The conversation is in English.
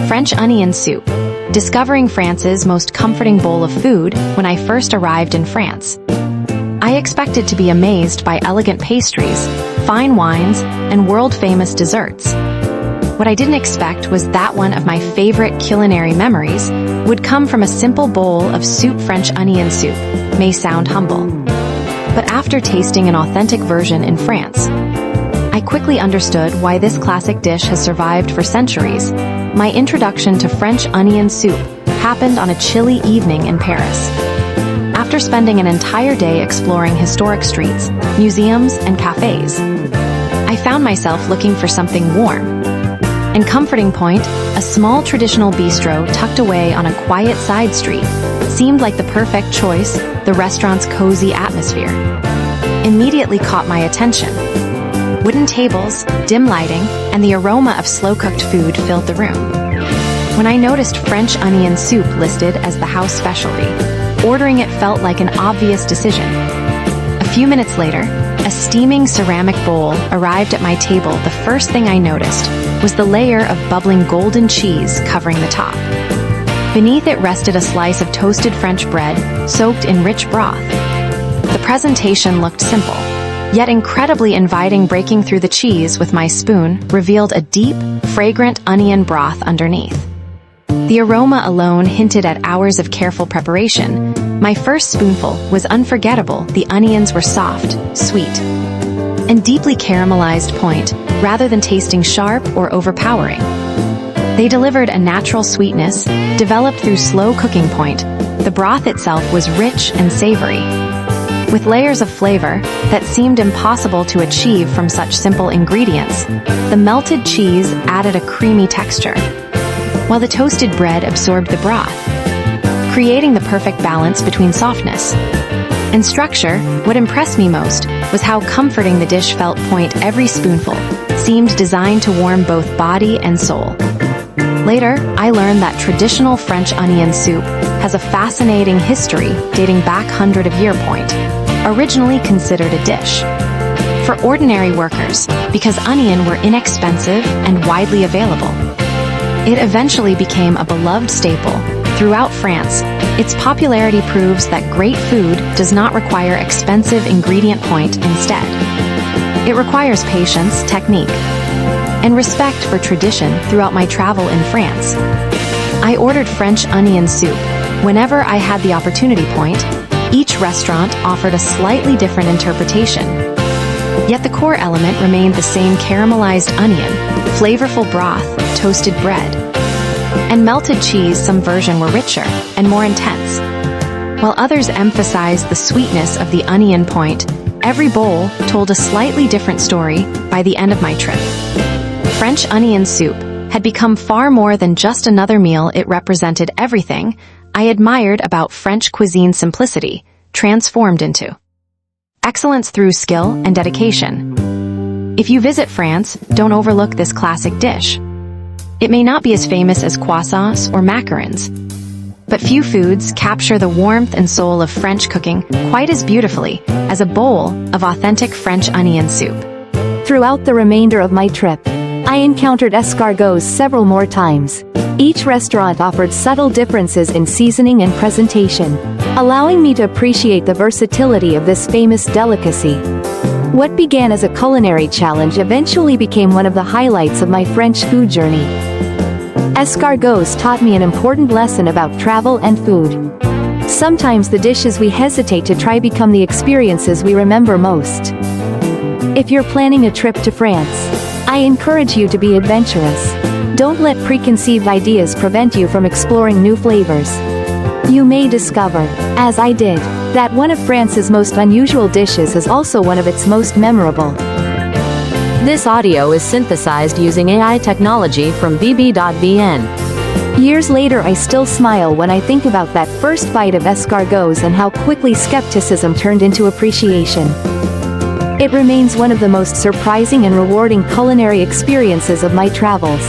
French onion soup. Discovering France's most comforting bowl of food when I first arrived in France. I expected to be amazed by elegant pastries, fine wines, and world-famous desserts. What I didn't expect was that one of my favorite culinary memories would come from a simple bowl of soup. French onion soup may sound humble, but after tasting an authentic version in France, I quickly understood why this classic dish has survived for centuries. My introduction to French onion soup happened on a chilly evening in Paris. After spending an entire day exploring historic streets, museums, and cafes, I found myself looking for something warm and comforting. A small traditional bistro tucked away on a quiet side street seemed like the perfect choice. The restaurant's cozy atmosphere immediately caught my attention. Wooden tables, dim lighting, and the aroma of slow-cooked food filled the room. When I noticed French onion soup listed as the house specialty, ordering it felt like an obvious decision. A few minutes later, a steaming ceramic bowl arrived at my table. The first thing I noticed was the layer of bubbling golden cheese covering the top. Beneath it rested a slice of toasted French bread soaked in rich broth. The presentation looked simple, yet incredibly inviting. Breaking through the cheese with my spoon revealed a deep, fragrant onion broth underneath. The aroma alone hinted at hours of careful preparation. My first spoonful was unforgettable. The onions were soft, sweet, and deeply caramelized. Rather than tasting sharp or overpowering, they delivered a natural sweetness, developed through slow cooking. The broth itself was rich and savory, with layers of flavor that seemed impossible to achieve from such simple ingredients. The melted cheese added a creamy texture, while the toasted bread absorbed the broth, creating the perfect balance between softness and structure. What impressed me most was how comforting the dish felt. Every spoonful seemed designed to warm both body and soul. Later, I learned that traditional French onion soup has a fascinating history dating back hundreds of years. Originally considered a dish for ordinary workers because onion were inexpensive and widely available, it eventually became a beloved staple throughout France. Its popularity proves that great food does not require expensive ingredient. Instead, it requires patience, technique, and respect for tradition. Throughout my travel in France, I ordered French onion soup whenever I had the opportunity. Each restaurant offered a slightly different interpretation, yet the core element remained the same: caramelized onion, flavorful broth, toasted bread, and melted cheese. Some versions were richer and more intense, while others emphasized the sweetness of the onion. Every bowl told a slightly different story. By the end of my trip, French onion soup had become far more than just another meal. It represented everything I admired about French cuisine: simplicity transformed into excellence through skill and dedication. If you visit France, don't overlook this classic dish. It may not be as famous as croissants or macarons, but few foods capture the warmth and soul of French cooking quite as beautifully as a bowl of authentic French onion soup. Throughout the remainder of my trip, I encountered escargots several more times. Each restaurant offered subtle differences in seasoning and presentation, allowing me to appreciate the versatility of this famous delicacy. What began as a culinary challenge eventually became one of the highlights of my French food journey. Escargots taught me an important lesson about travel and food. Sometimes the dishes we hesitate to try become the experiences we remember most. If you're planning a trip to France, I encourage you to be adventurous. Don't let preconceived ideas prevent you from exploring new flavors. You may discover, as I did, that one of France's most unusual dishes is also one of its most memorable. This audio is synthesized using AI technology from bb.vn. Years later, I still smile when I think about that first bite of escargots and how quickly skepticism turned into appreciation. It remains one of the most surprising and rewarding culinary experiences of my travels.